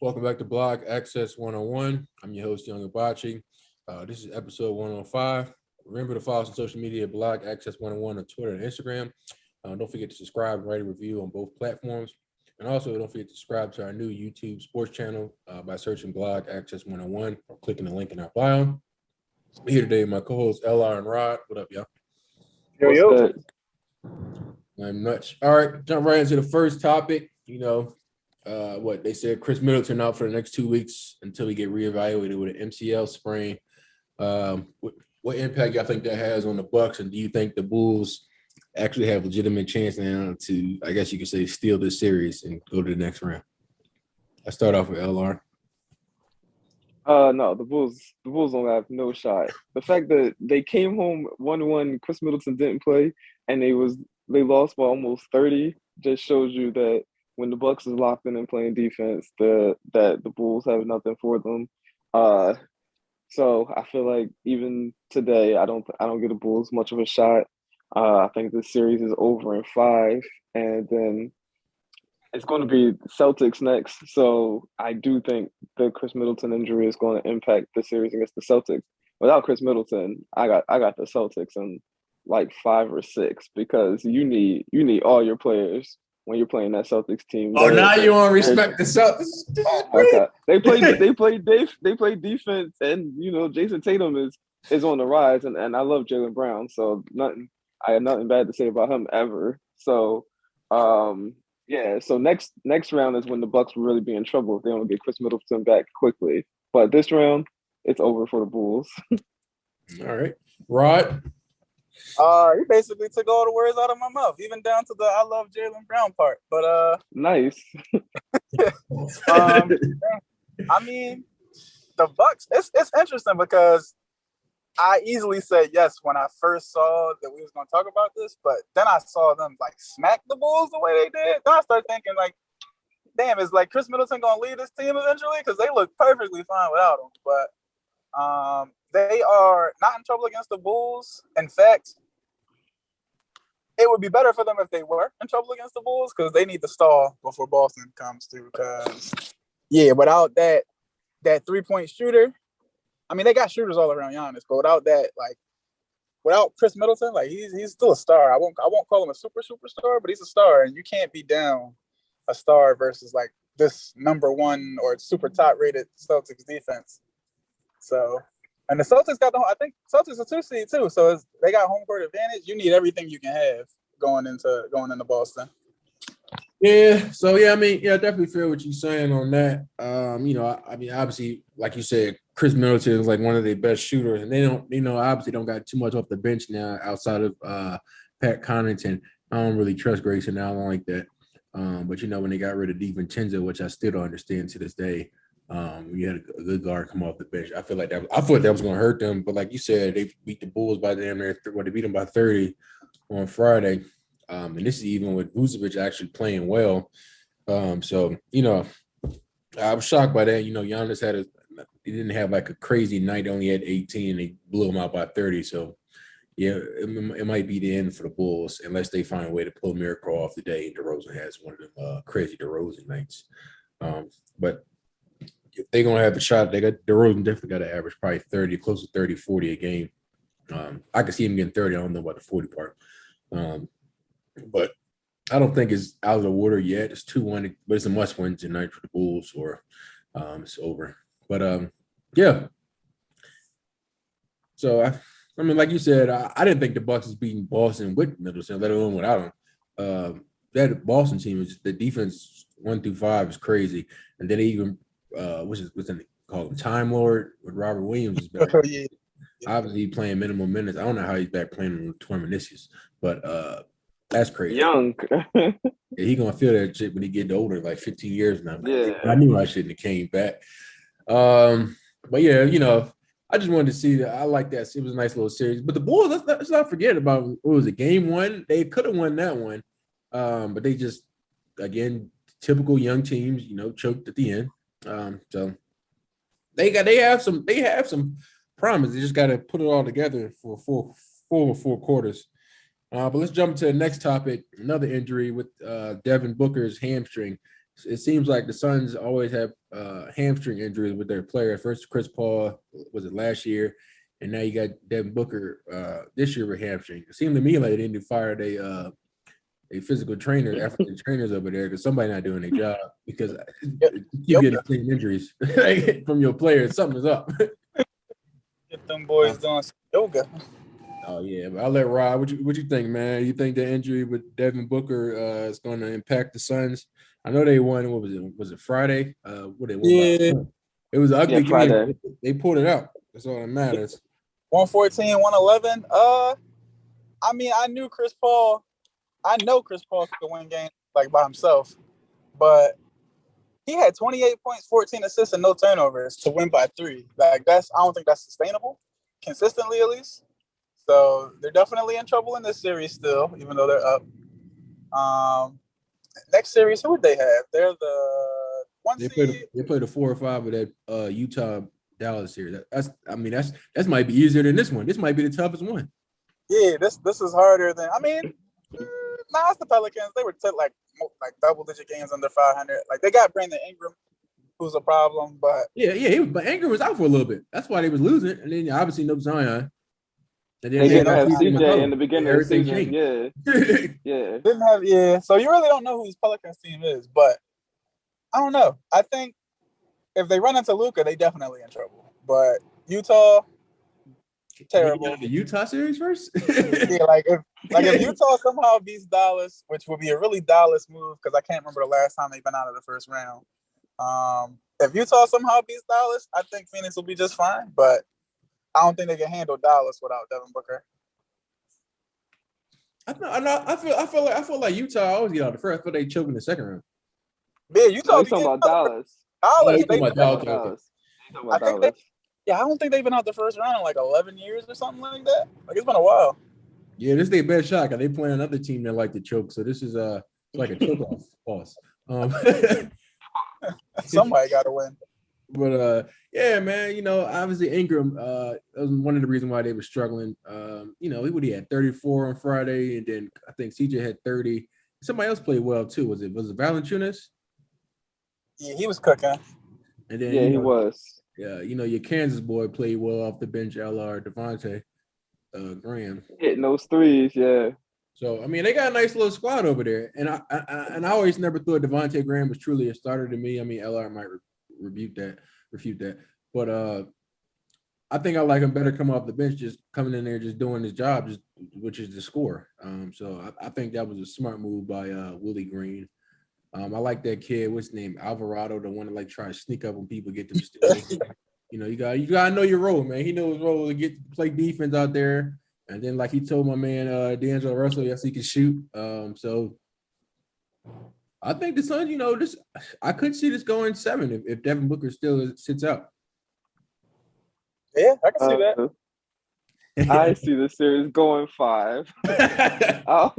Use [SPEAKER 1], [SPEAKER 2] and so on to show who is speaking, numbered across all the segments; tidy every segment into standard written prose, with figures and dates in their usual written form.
[SPEAKER 1] Welcome back to Block Access 101. I'm your host, Young Abachi. This is episode 105. Remember to follow us on social media at Block Access 101 on Twitter and Instagram. Don't forget to subscribe and write a review on both platforms. And also, don't forget to subscribe to our new YouTube sports channel by searching Block Access 101 or clicking the link in our bio. I'm here today with my co-hosts, LR and Rod. What up, y'all?
[SPEAKER 2] What's good?
[SPEAKER 1] I'm nuts. All right, jump right into the first topic. What they said, Khris Middleton out for the next 2 weeks until he get reevaluated with an MCL sprain. What impact y'all think that has on the Bucks, and do you think the Bulls actually have legitimate chance now to, I guess you could say, steal this series and go to the next round? I start off with LR.
[SPEAKER 2] No, the Bulls don't have no shot. The fact that they came home 1-1, Khris Middleton didn't play, and they lost by almost 30, just shows you that when the Bucks is locked in and playing defense, that the Bulls have nothing for them. So I feel like even today, I don't give the Bulls much of a shot. I think this series is over in 5, and then it's going to be Celtics next. So I do think the Khris Middleton injury is going to impact the series against the Celtics. Without Khris Middleton, I got the Celtics in like 5 or 6 because you need all your players when you're playing that Celtics team.
[SPEAKER 1] Oh, now you want to respect the Celtics?
[SPEAKER 2] Oh my God, they play defense, and Jason Tatum is on the rise, and I love Jaylen Brown, so I have nothing bad to say about him ever. So, yeah. So next round is when the Bucks will really be in trouble if they don't get Khris Middleton back quickly. But this round, it's over for the Bulls.
[SPEAKER 1] All right, Rod.
[SPEAKER 3] You basically took all the words out of my mouth, even down to the "I love Jaylen Brown" part. But
[SPEAKER 2] nice.
[SPEAKER 3] I mean, the Bucks. It's interesting because I easily said yes when I first saw that we was going to talk about this, but then I saw them like smack the Bulls the way they did. Then I started thinking like, damn, is like Khris Middleton going to lead this team eventually? Because they look perfectly fine without him. But they are not in trouble against the Bulls. In fact, it would be better for them if they were in trouble against the Bulls because they need to stall before Boston comes through. Because, yeah, without that 3-point shooter, I mean, they got shooters all around Giannis, but without Khris Middleton, like he's still a star. I won't call him a superstar, but he's a star, and you can't be down a star versus like this number 1 or super top rated Celtics defense. So, and the Celtics got I think Celtics are 2 seed too, so they got home court advantage. You need everything you can have going into Boston.
[SPEAKER 1] Yeah. So I definitely feel what you're saying on that. Obviously, like you said, Khris Middleton is like one of their best shooters, and they don't, obviously don't got too much off the bench now outside of Pat Connaughton. I don't really trust Grayson Allen like that. But when they got rid of DiVincenzo, which I still don't understand to this day, we had a good guard come off the bench. I thought that was going to hurt them, but like you said, they beat the Bulls by damn near. They beat them by 30 on Friday. And this is even with Vucevic actually playing well. I was shocked by that. Giannis he didn't have like a crazy night. He only had 18 and they blew him out by 30. So, yeah, it might be the end for the Bulls unless they find a way to pull a miracle off the day. DeRozan has one of them crazy DeRozan nights. But if they're going to have a shot, DeRozan definitely got to average probably 30, close to 30, 40 a game. I can see him getting 30. I don't know about the 40 part. But I don't think it's out of the water yet. It's 2-1, but it's a must-win tonight for the Bulls, or it's over. But yeah. So I mean, like you said, I didn't think the Bucks was beating Boston with Middleton, let alone without him. That Boston team is the defense 1 through 5 is crazy, and then they even what's they call him, Time Lord with Robert Williams is back.
[SPEAKER 3] Yeah.
[SPEAKER 1] Obviously playing minimum minutes. I don't know how he's back playing with torn meniscus, but that's crazy.
[SPEAKER 2] Young.
[SPEAKER 1] Yeah, he gonna feel that shit when he get older, like 15 years now.
[SPEAKER 2] Yeah.
[SPEAKER 1] I knew I shouldn't have came back. But yeah, I just wanted to see that. I like that. It was a nice little series. But the Bulls, let's not forget about what was it, game 1? They could have won that one. But they just, again, typical young teams, choked at the end. So they have some promise. They just got to put it all together for four quarters. But let's jump to the next topic. Another injury with Devin Booker's hamstring. it seems like the Suns always have hamstring injuries with their players. First, Chris Paul was it last year, and now you got Devin Booker this year with hamstring. It seemed to me like they didn't fire a physical trainer, athletic trainers over there because somebody not doing their job because you get the same injuries from your players. Something's up.
[SPEAKER 3] Get them boys doing some yoga.
[SPEAKER 1] Oh yeah, but I'll let Rob. What you think, man? You think the injury with Devin Booker is going to impact the Suns? I know they won. What was it? Was it Friday? What they won?
[SPEAKER 3] Yeah.
[SPEAKER 1] It was an ugly game.
[SPEAKER 2] Friday.
[SPEAKER 1] They pulled it out. That's all that matters.
[SPEAKER 3] 114, 111. I mean, I know Chris Paul could win games like by himself, but he had 28 points, 14 assists, and no turnovers to win by 3. Like I don't think that's sustainable, consistently at least. So they're definitely in trouble in this series still, even though they're up. Next series, who would they have? They're the one seed.
[SPEAKER 1] They played a 4 or 5 of that Utah Dallas series. That might be easier than this one. This might be the toughest one.
[SPEAKER 3] Yeah, this is harder than it's the Pelicans. They were like double digit games under 500. Like they got Brandon Ingram, who's a problem, but
[SPEAKER 1] but Ingram was out for a little bit. That's why they was losing, and then obviously no Zion.
[SPEAKER 2] And then they didn't have CJ in the beginning of the season. Yeah.
[SPEAKER 3] Didn't have So you really don't know who this Pelicans team is, but I don't know. I think if they run into Luka, they definitely in trouble. But Utah, terrible.
[SPEAKER 1] The Utah series first.
[SPEAKER 3] If Utah somehow beats Dallas, which would be a really Dallas move because I can't remember the last time they've been out of the first round. If Utah somehow beats Dallas, I think Phoenix will be just fine. But I don't think they can handle Dallas without Devin Booker.
[SPEAKER 1] I feel like Utah always get out the first. I feel they choke in the second round.
[SPEAKER 3] Yeah, Utah.
[SPEAKER 2] Talking about Dallas.
[SPEAKER 3] Dallas.
[SPEAKER 2] I
[SPEAKER 3] don't think they've been out the first round in like 11 years or something like that. Like it's been a while.
[SPEAKER 1] Yeah, this is their best shot because they play another team that like to choke. So this is like a choke off loss.
[SPEAKER 3] Somebody got to win.
[SPEAKER 1] But yeah, man, obviously Ingram, that was one of the reasons why they were struggling. He had 34 on Friday, and then I think CJ had 30. Somebody else played well too. Was it Valanciunas?
[SPEAKER 3] Yeah, he was cooking.
[SPEAKER 1] And then
[SPEAKER 2] he was.
[SPEAKER 1] Yeah, your Kansas boy played well off the bench. LR Devontae Graham
[SPEAKER 2] hitting those threes. Yeah.
[SPEAKER 1] So they got a nice little squad over there, and I always never thought Devontae Graham was truly a starter to me. LR might refute that, but I think I like him better coming off the bench, just coming in there, just doing his job, which is the score. So I think that was a smart move by Willie Green. I like that kid. What's his name? Alvarado, the one that like try to sneak up when people get them steals. You gotta know your role, man. He knows his role to play defense out there. And then, like he told my man D'Angelo Russell, yes, he can shoot. So I think the Suns, I could see this going 7 if Devin Booker still sits out.
[SPEAKER 3] Yeah, I can see that.
[SPEAKER 2] I see the series going 5. I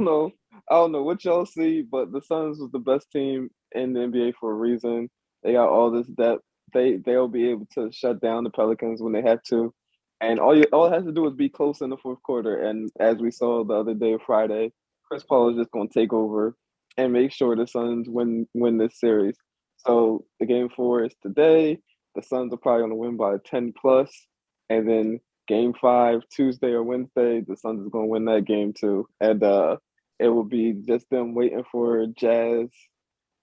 [SPEAKER 2] don't know what y'all see, but the Suns was the best team in the NBA for a reason. They got all this depth. They'll be able to shut down the Pelicans when they have to. And all it has to do is be close in the fourth quarter. And as we saw the other day, Friday, Chris Paul is just going to take over and make sure the Suns win this series. So the game 4 is today. The Suns are probably going to win by 10 plus. And then game 5, Tuesday or Wednesday, the Suns is going to win that game too. And it will be just them waiting for Jazz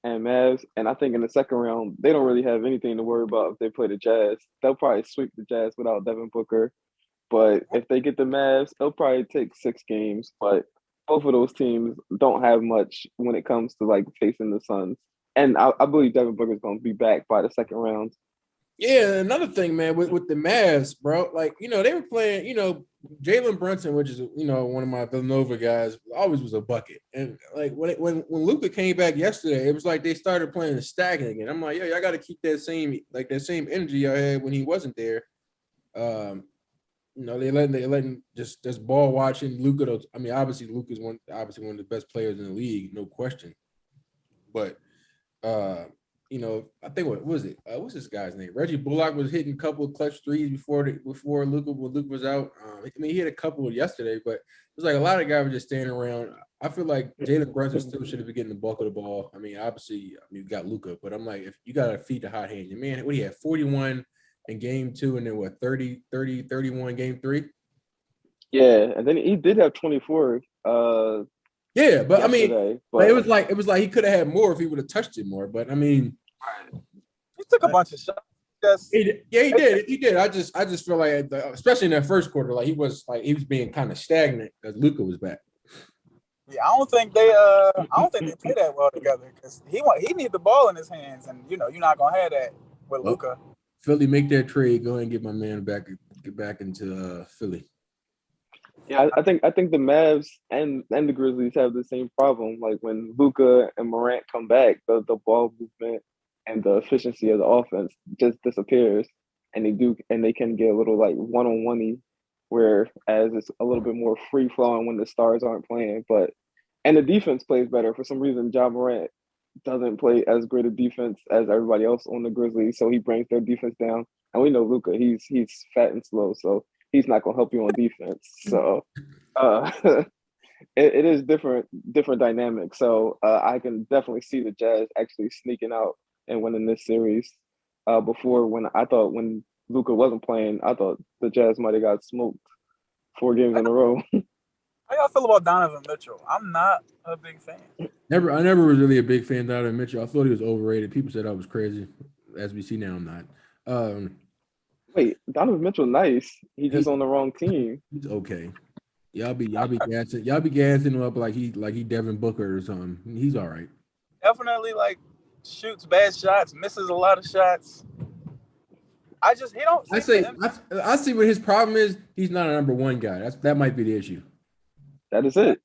[SPEAKER 2] and Mavs. And I think in the second round, they don't really have anything to worry about if they play the Jazz. They'll probably sweep the Jazz without Devin Booker. But if they get the Mavs, it'll probably take 6 games. But both of those teams don't have much when it comes to like facing the Suns. And I believe Devin Booker is going to be back by the second round.
[SPEAKER 1] Yeah, another thing, man, with the Mavs, bro, they were playing, Jalen Brunson, which is, one of my Villanova guys, always was a bucket. And like when Luka came back yesterday, it was like they started playing the stacking again. I'm like, y'all got to keep that same energy y'all had when he wasn't there. They letting just ball watching Luka. Obviously Luka's one of the best players in the league, no question. But you know, I think what was it? What's this guy's name? Reggie Bullock was hitting a couple of clutch threes before Luka when Luka was out. I mean, he hit a couple yesterday, but it was like a lot of guys were just standing around. I feel like Jalen Brunson still should have been getting the bulk of the ball. I mean, obviously, you got Luka, but I'm like, if you got to feed the hot hand, your man, what he had 41 in game 2, and then what 31 game 3.
[SPEAKER 2] Yeah, and then he did have 24.
[SPEAKER 1] Yeah, but I mean,
[SPEAKER 2] but
[SPEAKER 1] it was like he could have had more if he would have touched it more. But I mean,
[SPEAKER 3] he took a bunch of shots.
[SPEAKER 1] He did. I just feel like, especially in that first quarter, like he was being kind of stagnant because Luka was back.
[SPEAKER 3] Yeah, I don't think they play that well together because he need the ball in his hands, and you know you're not gonna have that with Luka.
[SPEAKER 1] Philly, make that trade. Go ahead and get my man get back into Philly.
[SPEAKER 2] Yeah, I think the Mavs and the Grizzlies have the same problem. Like when Luka and Morant come back, the ball movement and the efficiency of the offense just disappears, and they can get a little like one-on-one-y, whereas it's a little bit more free flowing when the stars aren't playing. And the defense plays better. For some reason, Ja Morant doesn't play as great a defense as everybody else on the Grizzlies, so he brings their defense down. And we know Luka, he's fat and slow, so he's not gonna help you on defense. So it is different dynamics. So I can definitely see the Jazz actually sneaking out and winning this series. Before when Luka wasn't playing, I thought the Jazz might have got smoked 4 games in a row.
[SPEAKER 3] How y'all feel about Donovan Mitchell? I'm not a big fan.
[SPEAKER 1] I never was really a big fan of Donovan Mitchell. I thought he was overrated. People said I was crazy. As we see now, I'm not.
[SPEAKER 2] Wait, Donovan Mitchell, nice. He's just on the wrong team.
[SPEAKER 1] He's okay. Y'all be gassing him up like he Devin Booker or something. He's all right.
[SPEAKER 3] Definitely like shoots bad shots, misses a lot of shots. I
[SPEAKER 1] see what his problem is. He's not a number 1 guy. That might be the issue.
[SPEAKER 2] That is it.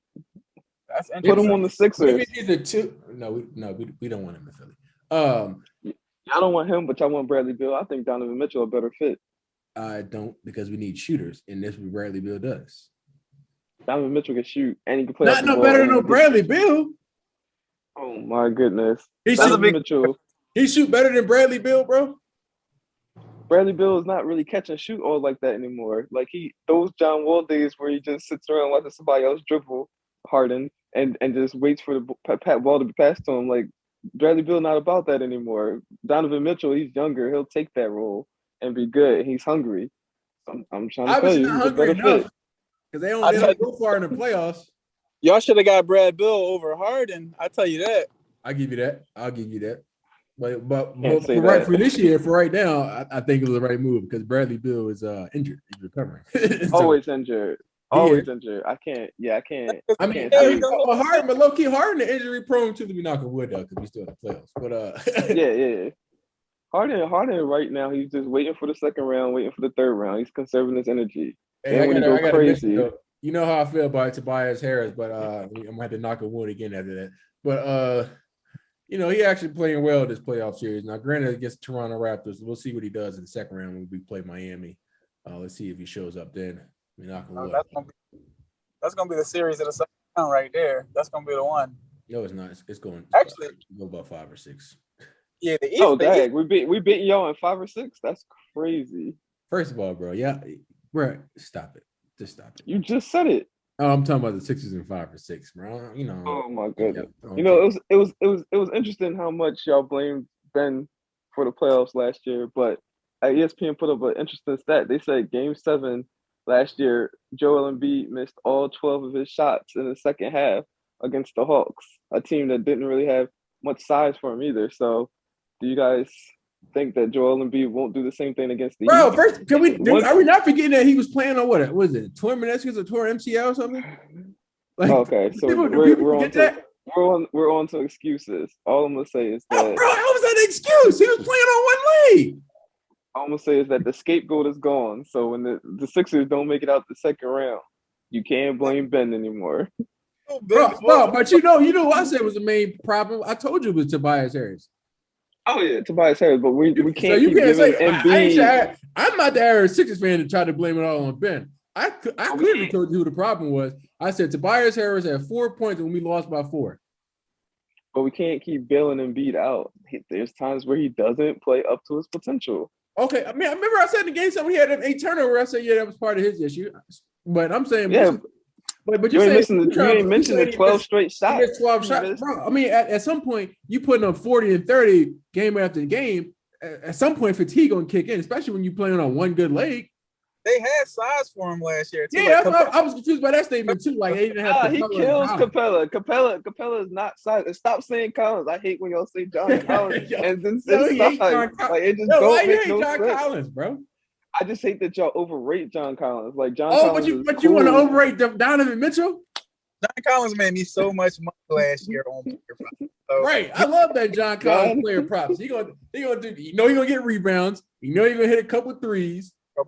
[SPEAKER 3] That's interesting.
[SPEAKER 2] Put him on the Sixers.
[SPEAKER 1] Maybe he's a 2. No, we don't want him in Philly.
[SPEAKER 2] Y'all don't want him, but y'all want Bradley Beal. I think Donovan Mitchell a better fit.
[SPEAKER 1] I don't, because we need shooters, and that's what Bradley Beal does.
[SPEAKER 2] Donovan Mitchell can shoot, and he can play.
[SPEAKER 1] Not no better than no Bradley Beal.
[SPEAKER 2] Oh my goodness,
[SPEAKER 1] he shoot better than Bradley Beal, bro.
[SPEAKER 2] Bradley Beal is not really catch and shoot all like that anymore. Like those John Wall days where he just sits around watching somebody else dribble Harden and just waits for the ball to be passed to him. Like Bradley Beal not about that anymore. Donovan Mitchell, he's younger. He'll take that role and be good. He's hungry. I'm trying to tell you, he's a better fit.
[SPEAKER 1] Because they don't go far in the playoffs.
[SPEAKER 3] Y'all should have got Brad Beal over Harden. I tell you that.
[SPEAKER 1] I'll give you that. But for this year, for right now, I think it was the right move because Bradley Beal is injured. He's recovering.
[SPEAKER 2] Always injured. I can't.
[SPEAKER 1] I mean, Harden, but low key Harden injury prone too, to be knocking wood though, because we still in the playoffs. But
[SPEAKER 2] yeah. Harden right now, he's just waiting for the second round, waiting for the third round. He's conserving his energy.
[SPEAKER 1] Hey, I got crazy. You know how I feel about Tobias Harris, but I'm gonna have to knock on wood again after that. But he actually playing well this playoff series. Now, granted, against Toronto Raptors, we'll see what he does in the second round when we play Miami. Let's see if he shows up then.
[SPEAKER 3] That's gonna be the series of the second round right there. That's gonna be the one.
[SPEAKER 1] No, it's not. It's going
[SPEAKER 3] actually
[SPEAKER 1] go about 5 or 6.
[SPEAKER 3] Yeah, the East.
[SPEAKER 2] Oh, dang. We beat y'all in 5 or 6. That's crazy.
[SPEAKER 1] First of all, bro, bro, stop it. Just stop it.
[SPEAKER 2] You just said it.
[SPEAKER 1] Oh, I'm talking about the Sixers in 5 or 6, bro.
[SPEAKER 2] Oh my goodness. It was interesting how much y'all blamed Ben for the playoffs last year, but ESPN put up an interesting stat. They said Game 7 last year, Joel Embiid missed all 12 of his shots in the second half against the Hawks, a team that didn't really have much size for him either. So, do you guys think that Joel Embiid won't do the same thing against the
[SPEAKER 1] Bro,
[SPEAKER 2] Heat?
[SPEAKER 1] first, are we not forgetting that he was playing on what was it? Torn meniscus or torn MCL or something?
[SPEAKER 2] Okay, so we're on to excuses. All I'm gonna say is that
[SPEAKER 1] bro, how was that an excuse? He was playing on one leg.
[SPEAKER 2] All I'm gonna say is that the scapegoat is gone. So when the Sixers don't make it out the second round, you can't blame Ben anymore.
[SPEAKER 1] Bro, but you know what I said was the main problem. I told you it was Tobias Harris.
[SPEAKER 2] Oh yeah, Tobias Harris, but we can't. So
[SPEAKER 1] you
[SPEAKER 2] keep
[SPEAKER 1] can't say
[SPEAKER 2] Embiid.
[SPEAKER 1] I'm not the average Sixers fan to try to blame it all on Ben. I clearly told you who the problem was. I said Tobias Harris had 4 points when we lost by 4.
[SPEAKER 2] but we can't keep bailing Embiid out. There's times where he doesn't play up to his potential.
[SPEAKER 1] Okay, I mean, I remember I said in the game something he had an 8 turnover. I said, yeah, that was part of his issue. But I'm saying,
[SPEAKER 2] Yeah,
[SPEAKER 1] but
[SPEAKER 2] you
[SPEAKER 1] you
[SPEAKER 2] ain't
[SPEAKER 1] say
[SPEAKER 2] missing. You ain't mentioned the 12 straight
[SPEAKER 1] he
[SPEAKER 2] shots.
[SPEAKER 1] missed 12 shots, bro. I mean, at some point, you putting up 40 and 30 game after game. At some point, fatigue gonna kick in, especially when you playing on one good leg.
[SPEAKER 3] They had size for him last year too.
[SPEAKER 1] Yeah,
[SPEAKER 3] like,
[SPEAKER 1] that's why I was confused by that statement too. Like they didn't have
[SPEAKER 2] he kills Capella. Capella is not size. Stop saying Collins. I hate when y'all say John Collins and then say size. Like it just don't make no sense.
[SPEAKER 1] Collins, bro.
[SPEAKER 2] I just hate that y'all overrate John Collins. Like John
[SPEAKER 1] Collins.
[SPEAKER 2] But
[SPEAKER 1] you want to overrate Donovan Mitchell?
[SPEAKER 3] John Collins made me so much money last year on player props. So,
[SPEAKER 1] right, I love that John Collins player props. He gonna do. He gonna get rebounds. He gonna hit a couple threes.
[SPEAKER 3] I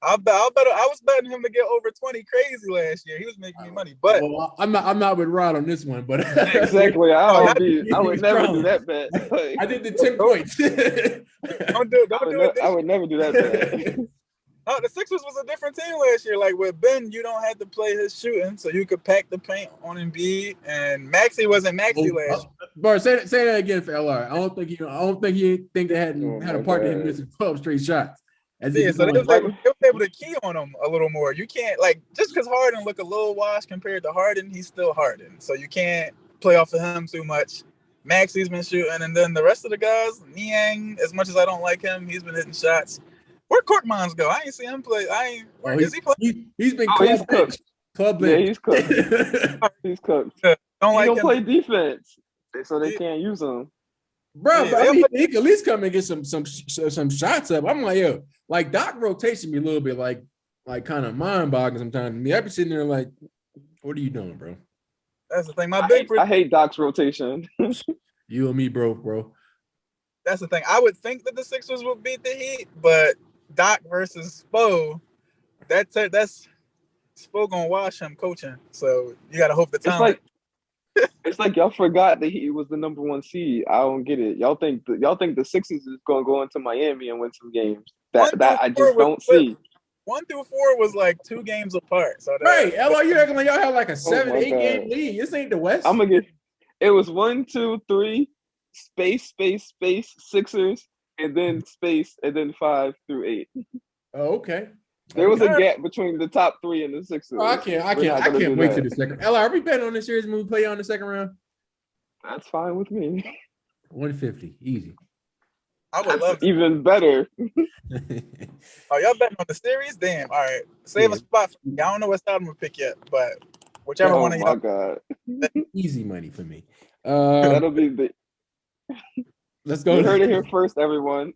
[SPEAKER 3] was betting him to get over 20 crazy last year. He was making me money, but
[SPEAKER 1] I'm not with Rod on this one. But
[SPEAKER 2] exactly, I would never do that bet.
[SPEAKER 1] I did the 10 points.
[SPEAKER 3] don't do it.
[SPEAKER 2] I would never do that bet.
[SPEAKER 3] No, the Sixers was a different team last year. Like with Ben, you don't have to play his shooting, so you could pack the paint on Embiid. And Maxey wasn't Maxey last year.
[SPEAKER 1] Bro, say that again for LR. I don't think they had a part in him missing 12 straight shots.
[SPEAKER 3] So they was able to key on him a little more. You can't just because Harden look a little washed compared to Harden, he's still Harden. So you can't play off of him too much. Maxey's been shooting, and then the rest of the guys, Niang, as much as I don't like him, he's been hitting shots. Where'd Korkmaz go? I ain't see him play. Is he playing?
[SPEAKER 1] He's been
[SPEAKER 2] cooked. Yeah, he's cooked. He's cooked. He don't play defense, so they can't use him.
[SPEAKER 1] Bro, he can at least come and get some shots up. I'm like, yo, like Doc rotation me a little bit, like kind of mind-boggling sometimes. I mean, I be sitting there like, what are you doing, bro?
[SPEAKER 3] That's the thing.
[SPEAKER 2] I hate Doc's rotation.
[SPEAKER 1] You and me, bro.
[SPEAKER 3] That's the thing. I would think that the Sixers would beat the Heat, but Doc versus Spo, that's Spo gonna wash him coaching. So you gotta hope the talent.
[SPEAKER 2] It's like y'all forgot that he was the number 1 seed. I don't get it. Y'all think the Sixers is gonna go into Miami and win some games. That I just don't see.
[SPEAKER 3] 1 through 4 was like 2 games apart. So
[SPEAKER 1] right, LRU acting like y'all have like a 7-8 game lead. This ain't the West.
[SPEAKER 2] I'm gonna get. It was 1, 2, 3, space, Sixers, and then space, and then 5 through 8.
[SPEAKER 1] Oh, okay.
[SPEAKER 2] There was a gap between the top 3 and the Sixers.
[SPEAKER 1] Oh, I can't wait to the second. LR, are we betting on this series when we play on the second round?
[SPEAKER 2] That's fine with me.
[SPEAKER 1] 150, easy.
[SPEAKER 3] I would love to.
[SPEAKER 2] Even better.
[SPEAKER 3] Oh, y'all betting on the series? Damn. All right. Save a spot for me. I don't know what side I'm gonna pick yet, but whichever one of y'all.
[SPEAKER 2] Oh my God.
[SPEAKER 1] Easy money for me.
[SPEAKER 2] That'll be the.
[SPEAKER 1] Let's go.
[SPEAKER 2] You heard it here first, everyone.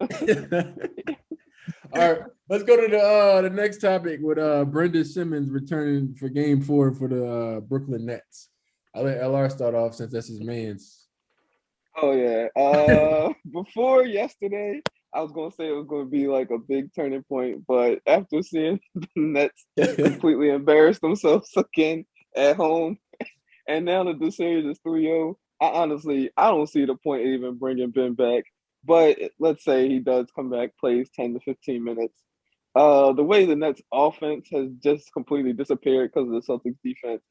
[SPEAKER 1] All right, let's go to the next topic with Brenda Simmons returning for Game 4 for the Brooklyn Nets. I'll let LR start off since that's his man's.
[SPEAKER 2] Oh yeah. Before yesterday, I was gonna say it was gonna be like a big turning point, but after seeing the Nets completely embarrass themselves again at home, and now that the series is 3-0, I don't see the point in even bringing Ben back. But let's say he does come back, plays 10 to 15 minutes. The way the Nets offense has just completely disappeared because of the Celtics defense,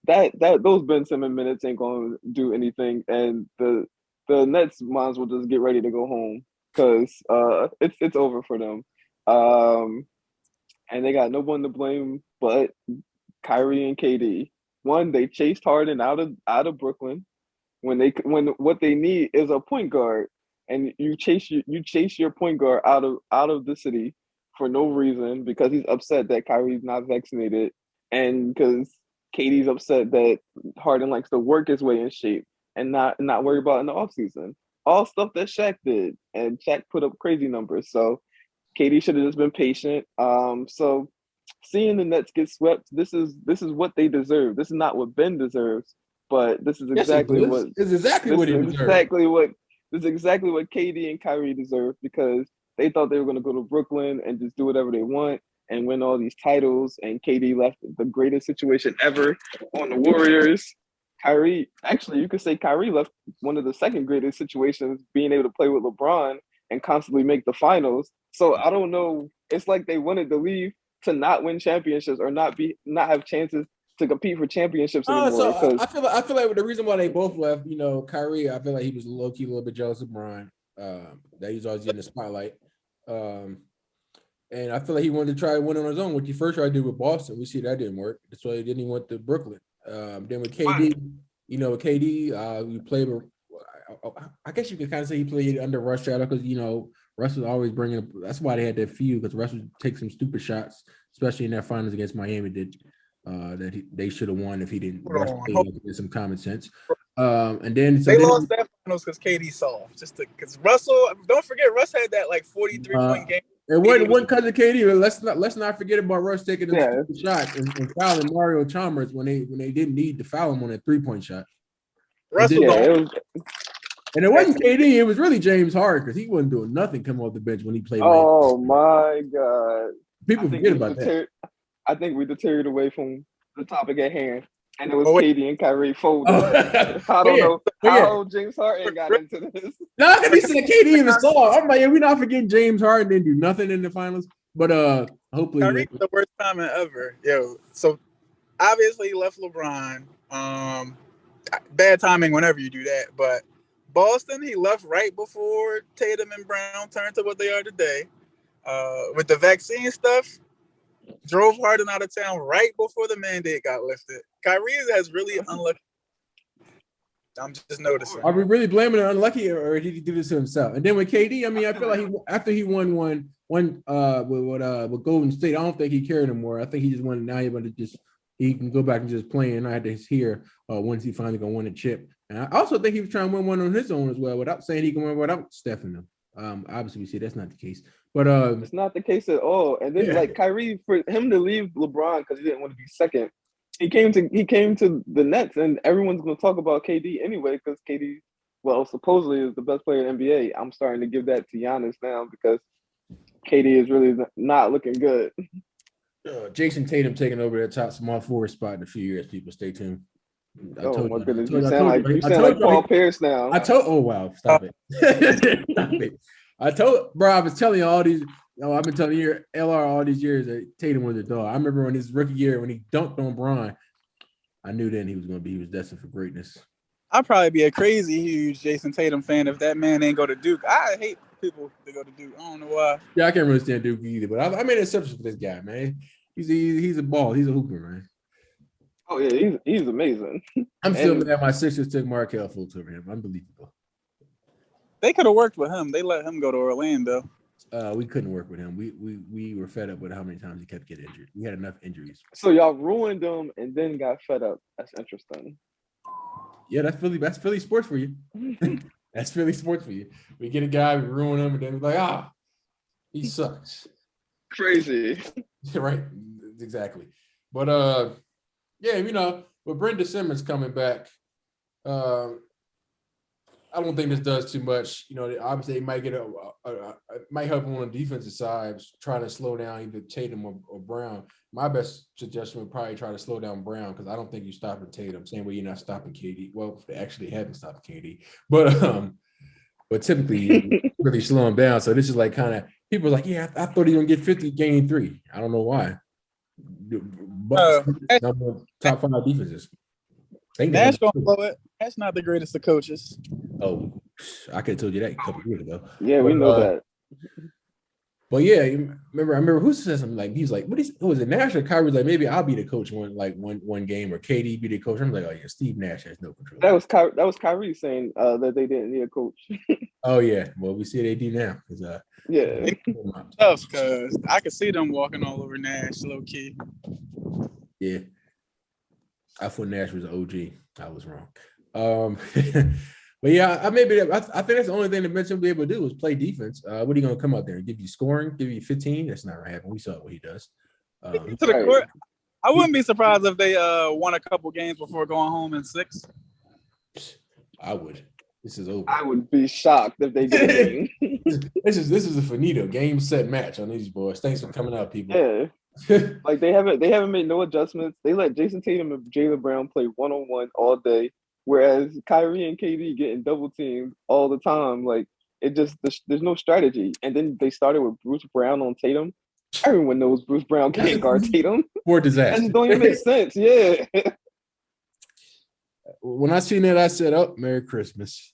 [SPEAKER 2] that those Ben Simmons minutes ain't going to do anything, and the Nets might as well just get ready to go home because it's over for them. And they got no one to blame but Kyrie and KD. One, they chased Harden out of Brooklyn when what they need is a point guard. And you chase your point guard out of the city for no reason because he's upset that Kyrie's not vaccinated and because KD's upset that Harden likes to work his way in shape and not worry about in the offseason. All stuff that Shaq did, and Shaq put up crazy numbers. So KD should have just been patient. So seeing the Nets get swept, this is what they deserve. This is not what Ben deserves, but this is exactly what This is exactly what KD and Kyrie deserve because they thought they were going to go to Brooklyn and just do whatever they want and win all these titles. And KD left the greatest situation ever on the Warriors. Kyrie, actually, you could say Kyrie left one of the second greatest situations, being able to play with LeBron and constantly make the finals. So I don't know. It's like they wanted to leave to not win championships or not have chances to compete for championships anymore.
[SPEAKER 1] So
[SPEAKER 2] Because
[SPEAKER 1] I feel like the reason why they both left, Kyrie, I feel like he was low key a little bit jealous of Brian. That he's always getting the spotlight. And I feel like he wanted to try to win on his own, which he first tried to do with Boston. We see that didn't work. That's why he didn't even went to Brooklyn. Then with KD, we played. I guess you could kind of say he played under Russ shadow because Russ was always bringing up. That's why they had that feud because Russ would take some stupid shots, especially in that finals against Miami. They should have won if he didn't. Russ get some common sense. And then
[SPEAKER 3] they lost that finals because KD soft. Because Russell, don't forget, Russ had that like 43-point game.
[SPEAKER 1] It wasn't because of KD. Let's not forget about Russ taking a shot and fouling Mario Chalmers when they didn't need to foul him on that 3-point shot. And it wasn't KD, it was really James Harden because he wasn't doing nothing coming off the bench when he played.
[SPEAKER 2] Oh my God.
[SPEAKER 1] People forget about that.
[SPEAKER 2] I think we deterred away from the topic at hand. And it was KD and Kyrie folded. I don't know how James Harden got into this.
[SPEAKER 1] No, because he said KD in the song. I'm like, we're not forgetting James Harden didn't do nothing in the finals. But hopefully
[SPEAKER 3] Kyrie was the worst timing ever. So obviously he left LeBron. Bad timing whenever you do that. But Boston, he left right before Tatum and Brown turned to what they are today. With the vaccine stuff, drove Harden out of town right before the mandate got lifted. Kyrie has really unlucky. I'm just noticing.
[SPEAKER 1] Are we really blaming it unlucky, or did he do this to himself? And then with KD, I mean, I feel like after he won one with Golden State, I don't think he cared anymore. I think he just wanted now he can go back and just play, and I had to hear once he finally gonna win a chip. And I also think he was trying to win one on his own as well, without saying he can win without Steph in them. Obviously, we see that's not the case, but
[SPEAKER 2] it's not the case at all. And then like Kyrie, for him to leave LeBron because he didn't want to be second, he came to the Nets, and everyone's going to talk about KD anyway because KD, well, supposedly is the best player in the NBA. I'm starting to give that to Giannis now because KD is really not looking good.
[SPEAKER 1] Jason Tatum taking over the top small forward spot in a few years. People, stay tuned.
[SPEAKER 2] Oh my goodness, you sound like Paul Pierce now.
[SPEAKER 1] Oh wow, stop it. Stop it. I was telling you all these, I've been telling you LR all these years that Tatum was a dog. I remember when his rookie year when he dunked on Bron, I knew then he was destined for greatness.
[SPEAKER 3] I'd probably be a crazy huge Jason Tatum fan if that man ain't go to Duke. I hate people that go to Duke. I don't know why.
[SPEAKER 1] Yeah, I can't really stand Duke either, but I made an exception for this guy, man. He's a ball. He's a hooper, man.
[SPEAKER 2] Oh yeah, he's amazing.
[SPEAKER 1] I'm still mad my Sixers took Markelle Fultz over him. Unbelievable.
[SPEAKER 3] They could have worked with him. They let him go to Orlando.
[SPEAKER 1] We couldn't work with him. We were fed up with how many times he kept getting injured. We had enough injuries.
[SPEAKER 2] So y'all ruined him and then got fed up. That's interesting.
[SPEAKER 1] Yeah, that's Philly sports for you. That's Philly sports for you. We get a guy, we ruin him, and then we're like, he sucks.
[SPEAKER 2] Crazy.
[SPEAKER 1] Right, exactly. But with Brenda Simmons coming back, I don't think this does too much. Obviously, it might might help him on the defensive side, trying to slow down either Tatum or Brown. My best suggestion would probably try to slow down Brown because I don't think you're stopping Tatum. Same way you're not stopping KD. Well, they actually haven't stopped KD, but typically you're really slowing down. So this is like kind of people are like, yeah, I thought he was gonna get 50 game 3. I don't know why. But top 5 defenses.
[SPEAKER 3] Nash gonna blow it. That's not the greatest of coaches.
[SPEAKER 1] Oh, I could have told you that a couple years ago.
[SPEAKER 2] Yeah, we know that.
[SPEAKER 1] But yeah, I remember who said something like he's like, who was it? Nash or Kyrie's like, maybe I'll be the coach one game, or KD be the coach. I'm like, oh yeah, Steve Nash has no control.
[SPEAKER 2] That was Kyrie saying that they didn't need a coach.
[SPEAKER 1] Oh yeah, well we see they do now.
[SPEAKER 2] Yeah,
[SPEAKER 3] tough because I could see them walking all over Nash low key.
[SPEAKER 1] Yeah, I thought Nash was an OG. I was wrong. But yeah, I think that's the only thing that Mitch will be able to do is play defense. What are you going to come out there and give you scoring, give you 15? That's not going to happen. We saw what he does.
[SPEAKER 3] To the court, I wouldn't be surprised if they won a couple games before going home in 6.
[SPEAKER 1] I would. This is over.
[SPEAKER 2] I would be shocked if they did.
[SPEAKER 1] This is a finito game set match on these boys. Thanks for coming out, people.
[SPEAKER 2] Yeah. Like they haven't made no adjustments. They let Jason Tatum and Jaylen Brown play 1-on-1 all day. Whereas Kyrie and KD getting double teamed all the time, like there's no strategy. And then they started with Bruce Brown on Tatum, Everyone knows Bruce Brown can't guard Tatum.
[SPEAKER 1] For
[SPEAKER 2] That
[SPEAKER 1] disaster.
[SPEAKER 2] just don't even make sense. Yeah.
[SPEAKER 1] When I seen that, I said, "Oh, Merry Christmas."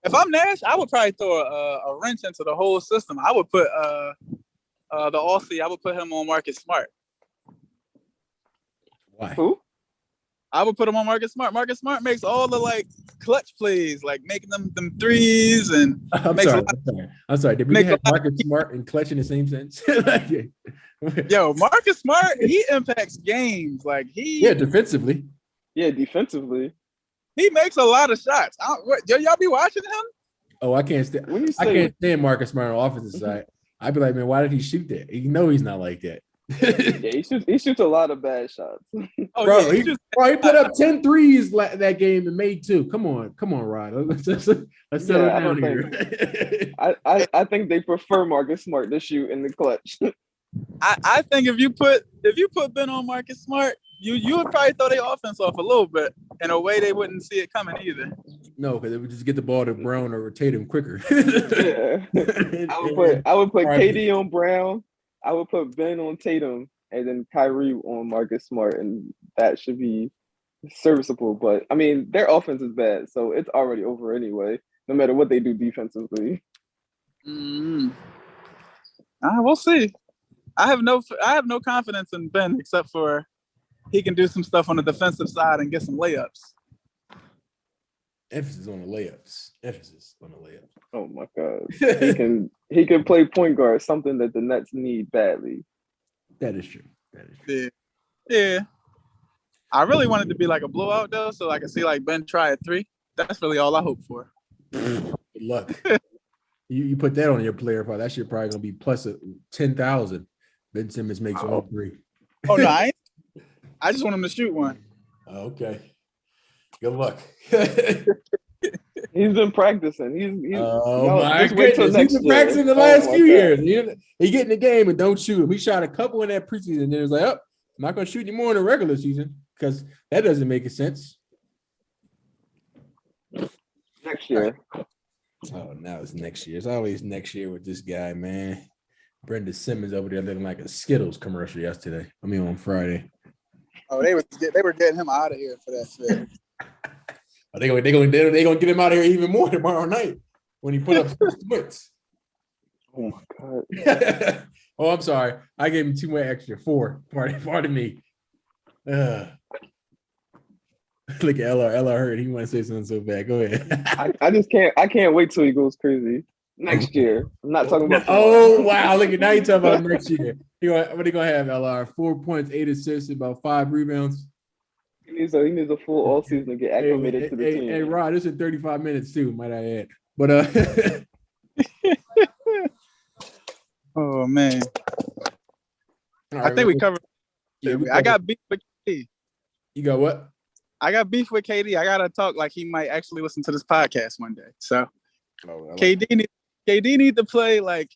[SPEAKER 3] If I'm Nash, I would probably throw a wrench into the whole system. I would put the Aussie. I would put him on Marcus Smart.
[SPEAKER 1] Why?
[SPEAKER 2] Who?
[SPEAKER 3] I would put him on Marcus Smart. Marcus Smart makes all the like clutch plays, like making them threes, and
[SPEAKER 1] I'm sorry. Did we have Marcus Smart and Clutch in the same sense?
[SPEAKER 3] Yo, Marcus Smart, he impacts games. Like
[SPEAKER 1] defensively.
[SPEAKER 2] Yeah, defensively.
[SPEAKER 3] He makes a lot of shots. Y'all be watching him?
[SPEAKER 1] Oh, I can't stand. I can't stand Marcus Smart on the offensive side. I'd be like, man, why did he shoot that? You know he's not like that.
[SPEAKER 2] Yeah, he shoots a lot of bad shots.
[SPEAKER 3] Oh,
[SPEAKER 1] bro,
[SPEAKER 3] yeah,
[SPEAKER 1] he put up 10 threes that game and made 2. Come on, Rod. Let's settle down here.
[SPEAKER 2] I think they prefer Marcus Smart to shoot in the clutch.
[SPEAKER 3] I think if you put Ben on Marcus Smart, you would probably throw their offense off a little bit in a way they wouldn't see it coming either.
[SPEAKER 1] No, because they would just get the ball to Brown or Tatum quicker.
[SPEAKER 2] Yeah. I would put KD on Brown. I would put Ben on Tatum and then Kyrie on Marcus Smart, and that should be serviceable. But I mean, their offense is bad, so it's already over anyway. No matter what they do defensively.
[SPEAKER 3] We'll see. I have no confidence in Ben except for he can do some stuff on the defensive side and get some layups.
[SPEAKER 1] Emphasis on the layups.
[SPEAKER 2] Oh my God. He can play point guard, something that the Nets need badly.
[SPEAKER 1] That is true.
[SPEAKER 3] Yeah. I really wanted to be like a blowout though, so I can see like Ben try a 3. That's really all I hope for.
[SPEAKER 1] Good luck. You put that on your player file. That shit probably gonna be plus 10,000. Ben Simmons makes 1-3.
[SPEAKER 3] Oh no, I just want him to shoot one.
[SPEAKER 1] Okay. Good luck.
[SPEAKER 2] He's been practicing.
[SPEAKER 1] My goodness. He's been practicing the last few years. He get in the game and don't shoot him. He shot a couple in that preseason and then it's like, I'm not going to shoot anymore in the regular season because that doesn't make sense.
[SPEAKER 2] Next year.
[SPEAKER 1] Oh, now it's next year. It's always next year with this guy, man. Brenda Simmons over there looking like a Skittles commercial on Friday.
[SPEAKER 3] Oh, they were getting him out of here for that shit.
[SPEAKER 1] They're gonna get him out of here even more tomorrow night when he put up 6 points.
[SPEAKER 2] Oh my God.
[SPEAKER 1] Oh, I'm sorry. I gave him 2 more extra. 4. Pardon me. Look at LR heard. He want to say something so bad. Go ahead.
[SPEAKER 2] I can't wait till he goes crazy next year. I'm not talking about.
[SPEAKER 1] Oh wow! Look at now you talking about next year. What are you gonna have, LR? 4 points, 8 assists, about 5 rebounds.
[SPEAKER 2] He needs a full all season to get acclimated to the team.
[SPEAKER 1] Hey, Rod, this is 35 minutes too, might I add. But
[SPEAKER 3] oh man, I think we covered. Yeah, I got beef with KD.
[SPEAKER 1] You got what?
[SPEAKER 3] I got beef with KD. I gotta talk like he might actually listen to this podcast one day. So KD need to play like.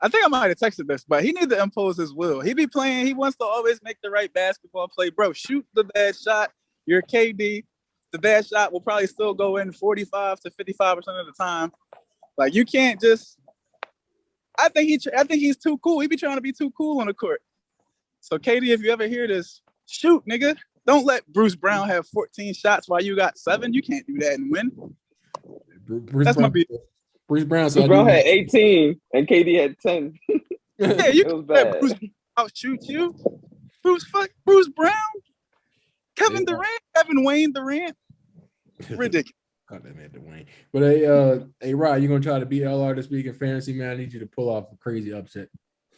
[SPEAKER 3] I think I might have texted this, but he needs to impose his will. He be playing. He wants to always make the right basketball play. Bro, shoot the bad shot. You're KD. The bad shot will probably still go in 45 to 55% of the time. Like you can't just. I think he's too cool. He be trying to be too cool on the court. So KD, if you ever hear this, shoot, nigga. Don't let Bruce Brown have 14 shots while you got 7. You can't do that and win.
[SPEAKER 1] Bruce Brown
[SPEAKER 2] had 18 and KD had 10.
[SPEAKER 3] Yeah, you can let Bruce outshoot you. Bruce Brown, Kevin Wayne Durant. Ridiculous.
[SPEAKER 1] God, that man Dwayne. But hey, Rod, you gonna try to beat LR this week in fantasy, man? I need you to pull off a crazy upset.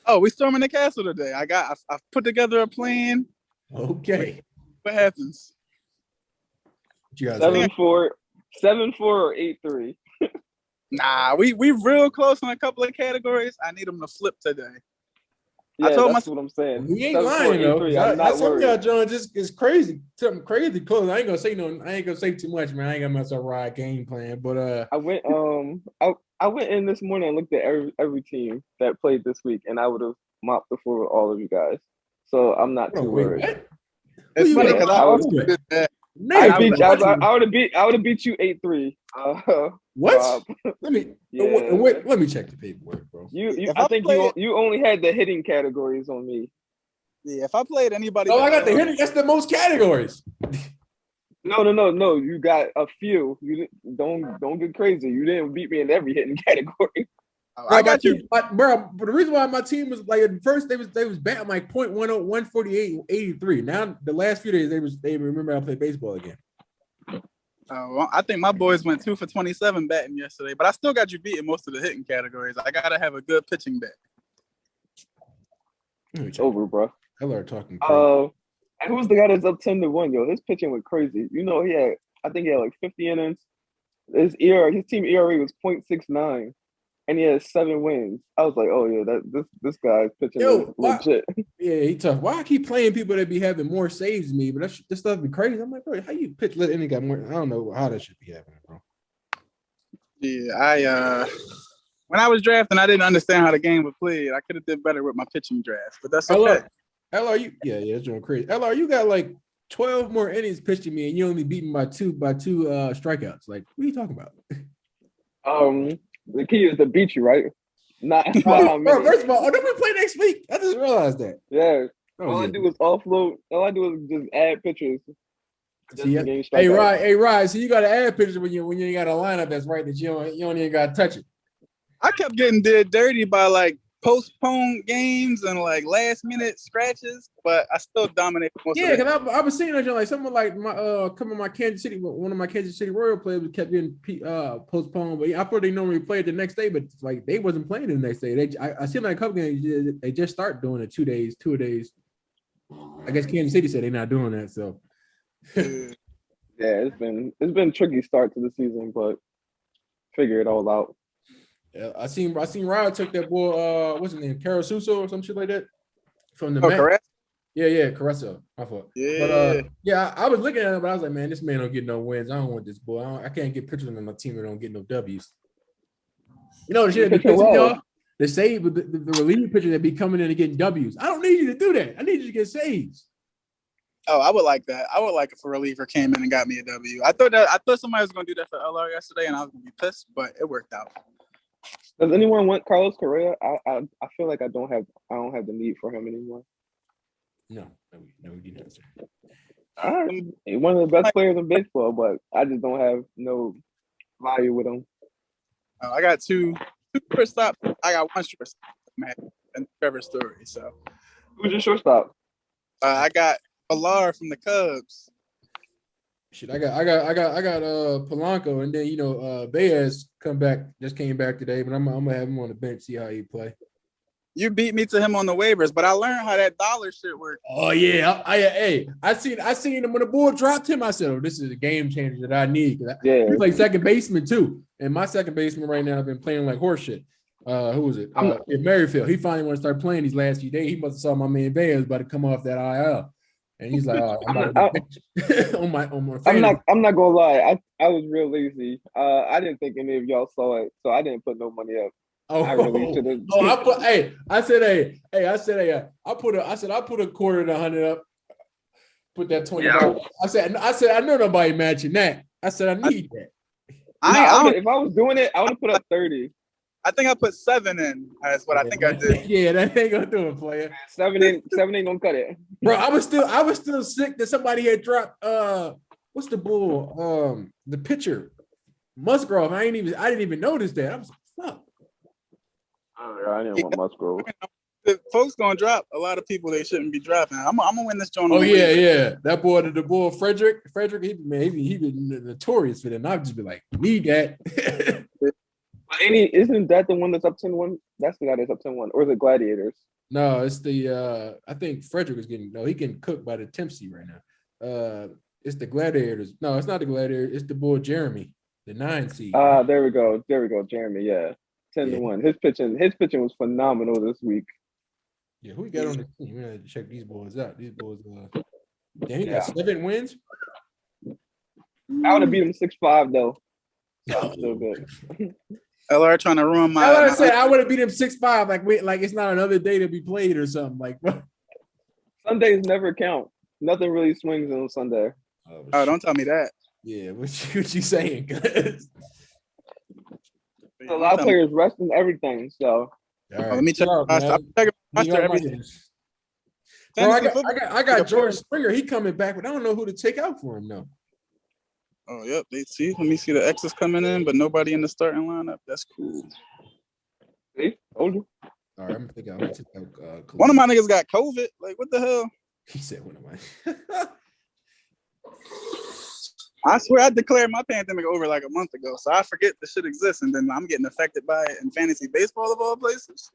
[SPEAKER 3] Oh, we storming the castle today. I put together a plan.
[SPEAKER 1] Okay.
[SPEAKER 3] What happens?
[SPEAKER 2] 7-4 or 8-3.
[SPEAKER 3] Nah, we real close on a couple of categories. I need them to flip today.
[SPEAKER 2] Yeah, I told that's what I'm saying.
[SPEAKER 1] We ain't lying though. Some of y'all John just is crazy. Something crazy close. I ain't gonna say too much, man. I ain't gonna mess up Rod game plan. But
[SPEAKER 2] I went in this morning and looked at every team that played this week, and I would have mopped the floor with all of you guys. So I'm not too worried.
[SPEAKER 3] It's funny because
[SPEAKER 2] I beat you. I would have beat you 8-3.
[SPEAKER 1] What? Let me check the paperwork, bro.
[SPEAKER 2] You only had the hitting categories on me.
[SPEAKER 3] Yeah, if I played anybody,
[SPEAKER 1] I got the hitting. That's the most categories.
[SPEAKER 2] No. You got a few. You don't get crazy. You didn't beat me in every hitting category.
[SPEAKER 1] Bro, I got you, bro. But the reason why my team was like at first they was batting like 0.10, 148, 83. Now the last few days they remember I played baseball again.
[SPEAKER 3] Well, I think my boys went 2 for 27 batting yesterday, but I still got you beat in most of the hitting categories. I gotta have a good pitching bat.
[SPEAKER 2] It's over, bro.
[SPEAKER 1] Hell are talking crazy.
[SPEAKER 2] And who's the guy that's up 10-1? Yo, his pitching was crazy. You know, I think he had like 50 innings. His team ERA was 0.69, and he had 7 wins. I was like, oh yeah, this guy's pitching legit.
[SPEAKER 1] Yeah, he tough. Why I keep playing people that be having more saves than me? But this stuff be crazy. I'm like, bro, how you pitch let any guy more? I don't know how that should be happening, bro.
[SPEAKER 3] Yeah, when I was drafting, I didn't understand how the game was played. I could have did better with my pitching draft, but that's okay.
[SPEAKER 1] LR, it's doing crazy. LR, you got like 12 more innings pitched to me, and you only beat me by two strikeouts. Like, what are you talking about?
[SPEAKER 2] The key is to beat you, right? Not
[SPEAKER 1] bro, first of all, don't we play next week? I just realized that.
[SPEAKER 2] Yeah. All I do is offload. All I do is just add pitchers.
[SPEAKER 1] Hey, Rod. So you got to add pitchers when you ain't got a lineup that's right that you don't even got to touch it.
[SPEAKER 3] I kept getting did dirty by like postponed games and like last minute scratches, but I still dominate most of it. Yeah,
[SPEAKER 1] because I was seeing that like someone like my Kansas City, one of my Kansas City Royal players kept getting postponed, but I thought they normally played the next day, but like they wasn't playing the next day. I seen like a couple games they just start doing it 2 days. I guess Kansas City said they're not doing that, so
[SPEAKER 2] yeah, it's been a tricky start to the season, but figure it all out.
[SPEAKER 1] Yeah, I seen Ryan took that boy, what's his name, Carasuso or some shit like that from the Mets. Yeah, Carasuso. I thought.
[SPEAKER 3] Yeah.
[SPEAKER 1] But I was looking at him, but I was like, man, this man don't get no wins. I don't want this boy. I can't get pictures on my team that don't get no W's. You know the shit that be pitching, y'all? The save, the relief pitcher that be coming in and getting W's. I don't need you to do that. I need you to get saves.
[SPEAKER 3] Oh, I would like that. I would like if a reliever came in and got me a W. I thought somebody was gonna do that for LR yesterday, and I was gonna be pissed, but it worked out.
[SPEAKER 2] Does anyone want Carlos Correa? I feel like I don't have the need for him anymore.
[SPEAKER 1] No, we do not, sir.
[SPEAKER 2] He's one of the best players in baseball, but I just don't have no value with him.
[SPEAKER 3] I got two shortstop. I got one shortstop, man, and Trevor Story. So,
[SPEAKER 2] who's your shortstop?
[SPEAKER 3] I got Pilar from the Cubs.
[SPEAKER 1] Shit, I got Polanco, and then Baez came back today, but I'm gonna have him on the bench, see how he play.
[SPEAKER 3] You beat me to him on the waivers, but I learned how that dollar shit works.
[SPEAKER 1] Oh yeah, I seen him when the ball dropped him. I said, "Oh, this is a game changer that I need." He's like second baseman too, and my second baseman right now have been playing like horse shit. Who was it? Merrifield. He finally want to start playing these last few days. He must have saw my man Baez about to come off that IL. And he's like, I'm
[SPEAKER 2] not gonna lie. I was real lazy. I didn't think any of y'all saw it, so I didn't put no money up. I really should have. I put a quarter to 100 up. Put that $20. Yeah. I said, I know nobody matching that. I said, I need that. If I was doing it, I would have put up 30.
[SPEAKER 3] I think I put 7 in. That's what I think I did.
[SPEAKER 1] Yeah, that ain't gonna do it, player.
[SPEAKER 2] 7 ain't gonna cut it.
[SPEAKER 1] Bro, I was still sick that somebody had dropped what's the bull? The pitcher, Musgrove. I didn't even notice that. I was like, fuck.
[SPEAKER 2] I didn't want Musgrove.
[SPEAKER 3] The folks gonna drop a lot of people they shouldn't be dropping. I'm gonna win this joint.
[SPEAKER 1] Oh yeah. That boy, the bull, Frederick, he been notorious for that. And I'll just be like, need that.
[SPEAKER 2] Isn't that the one that's up 10-1? That's the guy that's up 10-1, or is it Gladiators?
[SPEAKER 1] No, it's the I think Frederick is he getting cooked by the Tempsey right now. It's the Gladiators. No, it's not the Gladiators. It's the boy Jeremy, the 9 seed.
[SPEAKER 2] There we go, Jeremy. Yeah, 10-1. His pitching was phenomenal this week.
[SPEAKER 1] Yeah, who we got on the team? We gotta check these boys out. These boys, he got 7 wins.
[SPEAKER 2] I would have beat him 6-5 though. So still good.
[SPEAKER 3] LR trying to ruin my.
[SPEAKER 1] LR said I would have beat him 6-5. Like it's not another day to be played or something. Like
[SPEAKER 2] Sundays never count. Nothing really swings on Sunday.
[SPEAKER 3] Oh, don't tell me that.
[SPEAKER 1] Yeah, what you saying?
[SPEAKER 2] A lot of players resting everything. So
[SPEAKER 1] All right,
[SPEAKER 3] let me check. I'm checking roster everything.
[SPEAKER 1] Bro, I got George Springer. He coming back, but I don't know who to take out for him though.
[SPEAKER 3] Oh, yep. Let me see the X's coming in, but nobody in the starting lineup. That's cool.
[SPEAKER 2] See, told you.
[SPEAKER 1] All right, I'm gonna take out.
[SPEAKER 3] One of my niggas got COVID. Like, what the hell?
[SPEAKER 1] He said, "One of my."
[SPEAKER 3] I swear I declared my pandemic over like a month ago, so I forget the shit exists, and then I'm getting affected by it in fantasy baseball of all places.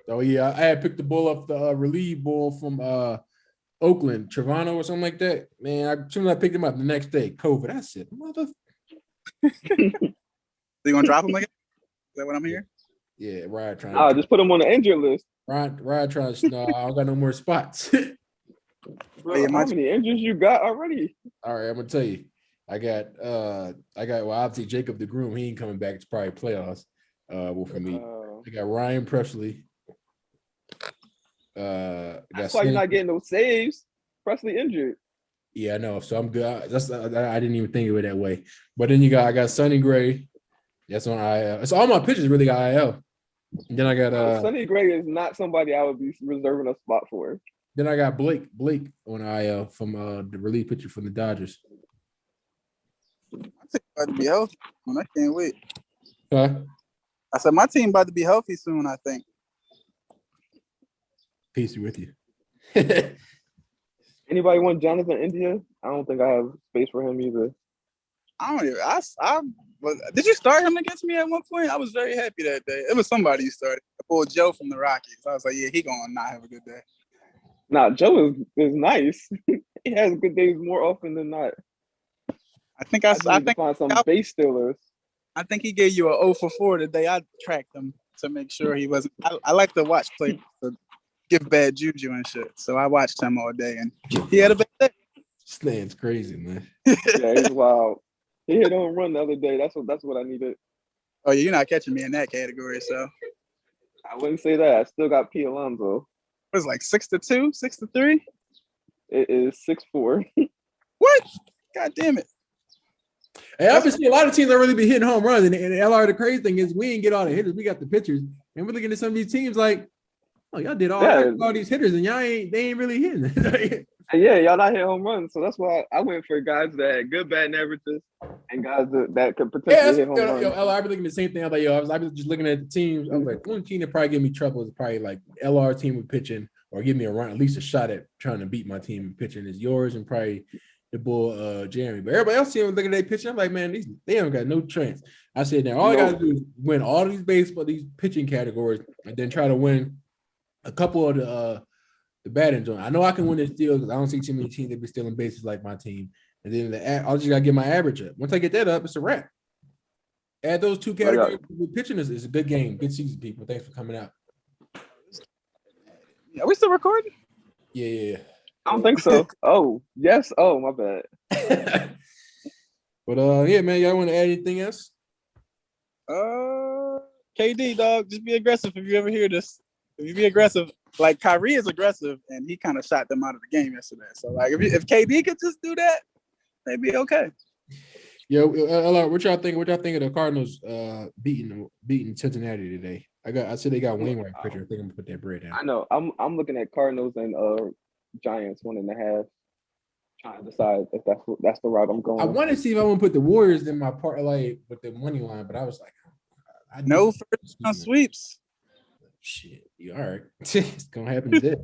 [SPEAKER 1] Oh yeah, I had picked the ball up the relief ball from Oakland, Trevano or something like that. Man, as soon as I picked him up the next day, COVID. I said, "Mother."
[SPEAKER 3] You gonna drop him again? Is that what I'm hearing?
[SPEAKER 1] Yeah, Ryan trying.
[SPEAKER 2] Just put him on the injured list.
[SPEAKER 1] Ryan trying to. No, I don't got no more spots.
[SPEAKER 2] Bro, how many injuries you got already?
[SPEAKER 1] All right, I'm gonna tell you. I got well, obviously Jacob DeGrom. He ain't coming back. It's probably playoffs. Well, for me, I got Ryan Presley.
[SPEAKER 2] That's why you're not getting those saves. Presley injured.
[SPEAKER 1] Yeah, I know. So I'm good. I didn't even think of it that way. But then I got Sonny Gray. That's on IL. So all my pitchers really got IL. And then I got
[SPEAKER 2] Sonny Gray is not somebody I would be reserving a spot for.
[SPEAKER 1] Then I got Blake on IL from the relief pitcher from the Dodgers.
[SPEAKER 3] I think about to be healthy. I can't wait.
[SPEAKER 1] Huh?
[SPEAKER 3] I said my team about to be healthy soon. I think.
[SPEAKER 1] Peace be with you.
[SPEAKER 2] Anybody want Jonathan India? I don't think I have space for him either.
[SPEAKER 3] I don't even. Did you start him against me at one point? I was very happy that day. It was somebody you started. I pulled Joe from the Rockies. I was like, yeah, he gonna not have a good day.
[SPEAKER 2] Nah, Joe is nice. He has good days more often than not.
[SPEAKER 3] I think I
[SPEAKER 2] find some base stealers.
[SPEAKER 3] I think he gave you a 0 for 4 the day I tracked him to make sure he wasn't. I like to watch players to give bad juju and shit. So I watched him all day, and he had a bad day.
[SPEAKER 1] This man's crazy, man.
[SPEAKER 2] Yeah, he's wild. He hit on run the other day. That's what I needed.
[SPEAKER 3] Oh yeah, you're not catching me in that category, so
[SPEAKER 2] I wouldn't say that. I still got P. Alonso.
[SPEAKER 3] It was like 6-2, 6-3.
[SPEAKER 2] It is 6-4.
[SPEAKER 3] What? God damn it!
[SPEAKER 1] Hey, I've been seeing a lot of teams that really be hitting home runs, and LR, the crazy thing is we didn't get all the hitters. We got the pitchers, and we're looking at some of these teams like, oh, y'all did all these hitters, and they ain't really hitting.
[SPEAKER 2] Yeah, y'all not hitting home runs, so that's why I went for guys that had good batting averages and guys that could potentially hit home runs.
[SPEAKER 1] LR, I've been looking at the same thing. I was like, I was just looking at the teams. I was like, one team that probably give me trouble is probably like LR team with pitching, or give me a run, at least a shot at trying to beat my team in pitching is yours, and probably the bull Jeremy. But everybody else seeing looking at their pitching, I'm like, man, they haven't got no chance. I said, now all I gotta do is win all these these pitching categories, and then try to win a couple of the batting joint. I know I can win this deal because I don't see too many teams that be stealing bases like my team. And then I'll just gotta get my average up. Once I get that up, it's a wrap. Add those two categories. Pitching is a good game, good season, people. Thanks for coming out.
[SPEAKER 3] Are we still recording?
[SPEAKER 1] Yeah.
[SPEAKER 2] I don't think so. Oh, yes. Oh, my bad.
[SPEAKER 1] But yeah, man, y'all want to add anything else?
[SPEAKER 3] KD, dog, just be aggressive if you ever hear this. If you be aggressive, like Kyrie is aggressive, and he kind of shot them out of the game yesterday. So, like, if KD could just do that, they'd be okay.
[SPEAKER 1] Yeah, LR, what y'all think? What y'all think of the Cardinals beating Cincinnati today? I said they got Wainwright pitcher. I think I'm gonna put that bread down.
[SPEAKER 2] I know. I'm looking at Cardinals and Giants 1.5. Trying to decide if that's the route I'm going.
[SPEAKER 1] I want to see if I want to put the Warriors in my part, like with the money line, but I was like,
[SPEAKER 3] no first round sweeps.
[SPEAKER 1] Shit, you all right? It's gonna happen today.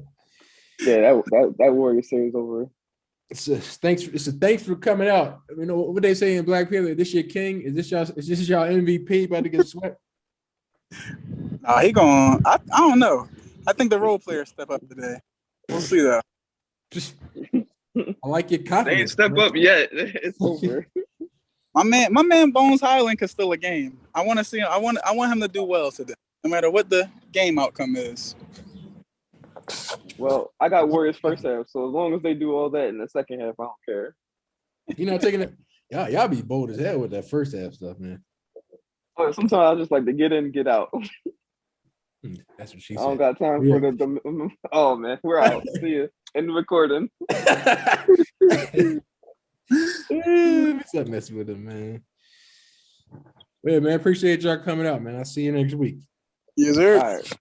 [SPEAKER 2] Yeah, that Warrior series over.
[SPEAKER 1] It's a thanks for coming out. You know what they say in Black Panther? This your king? Is this y'all MVP about to get swept?
[SPEAKER 3] Nah, he going. I don't know. I think the role players step up today. We'll see though.
[SPEAKER 1] I like your confidence.
[SPEAKER 2] They ain't step up yet. It's over.
[SPEAKER 3] My man Bones Highland could steal a game. I want to see him. I want him to do well today, no matter what the game outcome is.
[SPEAKER 2] Well, I got Warriors first half, so as long as they do all that in the second half, I don't care.
[SPEAKER 1] You know, taking it. Y'all be bold as hell with that first half stuff, man.
[SPEAKER 2] But sometimes I just like to get in, get out.
[SPEAKER 1] That's what she said.
[SPEAKER 2] I don't got time for the. Oh man, we're out. See you in the recording.
[SPEAKER 1] Let me stop messing with him, man. Yeah, man. Appreciate y'all coming out, man. I'll see you next week.
[SPEAKER 3] Yes, sir.
[SPEAKER 2] All right.